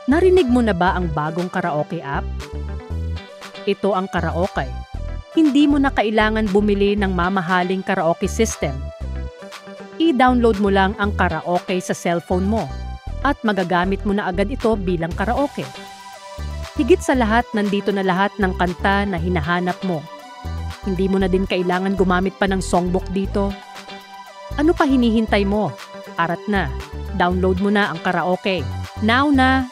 Narinig mo na ba ang bagong karaoke app? Ito ang karaoke. Hindi mo na kailangan bumili ng mamahaling karaoke system. I-download mo lang ang karaoke sa cellphone mo at magagamit mo na agad ito bilang karaoke. Higit sa lahat, nandito na lahat ng kanta na hinahanap mo. Hindi mo na din kailangan gumamit pa ng songbook dito. Ano pa hinihintay mo? Arat na. Download mo na ang karaoke. Now na!